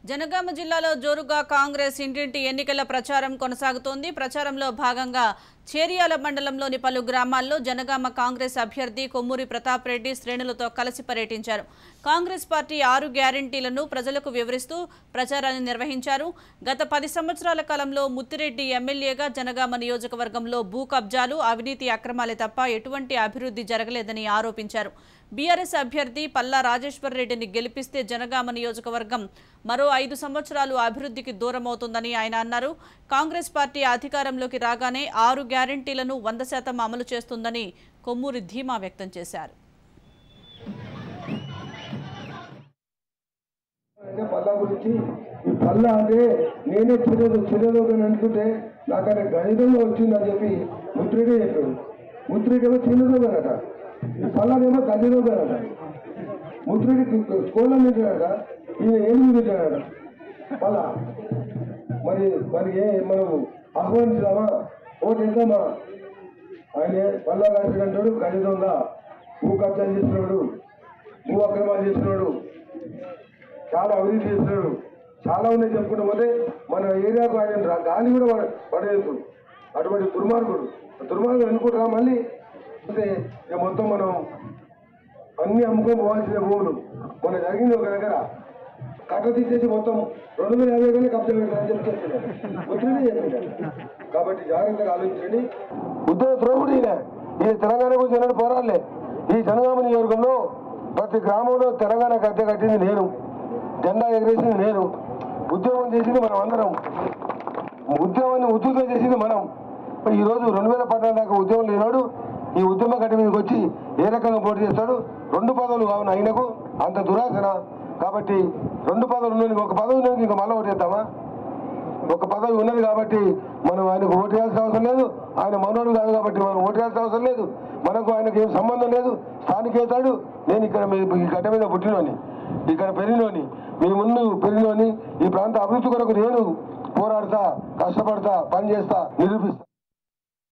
జనగామ జిల్లాలో జోరుగా కాంగ్రెస్ ఇంటింటి ఎన్నికల ప్రచారం కొనసాగుతోంది. ప్రచారంలో భాగంగా చేరియాల మండలంలోని పలు గ్రామాల్లో జనగామ కాంగ్రెస్ అభ్యర్థి కొమ్మూరి ప్రతాప్ రెడ్డి శ్రేణులతో కలిసి పర్యటించారు. కాంగ్రెస్ పార్టీ 6 గ్యారెంటీలను ప్రజలకు వివరిస్తూ ప్రచారాన్ని నిర్వహించారు. గత 10 సంవత్సరాల కాలంలో ముత్తిరెడ్డి ఎమ్మెల్యేగా జనగామ నియోజకవర్గంలో భూ కబ్జాలు, అవినీతి అక్రమాలే తప్ప ఎటువంటి అభివృద్ధి జరగలేదని ఆరోపించారు. బీఆర్ఎస్ అభ్యర్థి పల్లా రాజేశ్వర్ రెడ్డిని గెలిపిస్తే జనగామ నియోజకవర్గం మరో 5 సంవత్సరాలు అభివృద్ధికి దూరమవుతుందని ఆయన అన్నారు. కాంగ్రెస్ పార్టీ అధికారంలోకి రాగానే 6 గ్యారెంటీలను 100% అమలు చేస్తుందని కొమ్మూరి ధీమా వ్యక్తం చేశారు. పల్లా గురించి ఈ పల్లా అంటే నేనే చిరదోగని అనుకుంటే నాకనే గణితంలో వచ్చిందని చెప్పి ముత్తిరెడ్డి చెప్పాడు. ముత్తిరెడ్డి ఏమో చిన్నదోగనట, ఈ పల్లానేమో గజదోగనట. ముత్తిరెడ్డి కోళ్ళం తింటాడట, ఈయన ఏనుగు తింటాడట. పల్లా మరి మనం ఆహ్వానించామా, ఓటు వేద్దామా? ఆయన పల్లా రాజు అంటాడు గజదొంగ, భూ కబ్జాలు చేస్తున్నాడు, భూ అక్రమాలు చేస్తున్నాడు, చాలా అవినీతి చేస్తున్నాడు, చాలా ఉన్నాయి చెప్పుకుంటూ పోతే మన ఏరియాకు ఆయన గాలి కూడా పడేస్తాడు. అటువంటి దుర్మార్గుడు అనుకుంటారా? మళ్ళీ అంటే మొత్తం మనం అన్ని అమ్ముకొని పోవాల్సిన భూములు మన జరిగింది ఒక దగ్గర కట్ట తీసేసి మొత్తం 250 వేలు కబ్జా పెట్టాలని చెప్తున్నాడు, ముత్తిరెడ్డి చెప్పాడు. కాబట్టి జాగ్రత్తగా ఆలోచించండి. ఉద్యోగ ద్రోహుడు ఈయన తెలంగాణ గురించి ఎన్నడూ పోరాడలే. ఈ జనగామ నియోజకవర్గంలో ప్రతి గ్రామంలో తెలంగాణ గద్దె కట్టింది నేను, జెండా ఎగరేసింది నేను, ఉద్యోగం చేసింది మనం అందరం, ఉద్యోగాన్ని ఉద్యోగం చేసింది మనం. ఈరోజు 2014 దాకా ఉద్యోగం లేనాడు ఈ ఉద్యమ గడ్డ మీదకి వచ్చి ఏ రకంగా పోటీ చేస్తాడు? 2 పదవులు కావున ఆయనకు అంత దురాశన. కాబట్టి 2 పదవులు ఉన్నది, ఒక పదవి ఉన్నది, ఇంకా మళ్ళీ ఓటు చేద్దామా? ఒక పదవి ఉన్నది కాబట్టి మనం ఆయనకు ఓటు వేయాల్సిన అవసరం లేదు. ఆయన మనోడు కాదు కాబట్టి మనం ఓటు వేయాల్సిన అవసరం లేదు. మనకు ఆయనకు ఏం సంబంధం లేదు. స్థానికేతాడు. నేను ఇక్కడ ఈ గడ్డ మీద పుట్టినోని, ఇక్కడ పెరిగినోని, మీ ముందు పెరిగినోని. ఈ ప్రాంత అభివృద్ధి కొరకు నేను పోరాడతా, కష్టపడతా, పని చేస్తా, నిరూపిస్తా.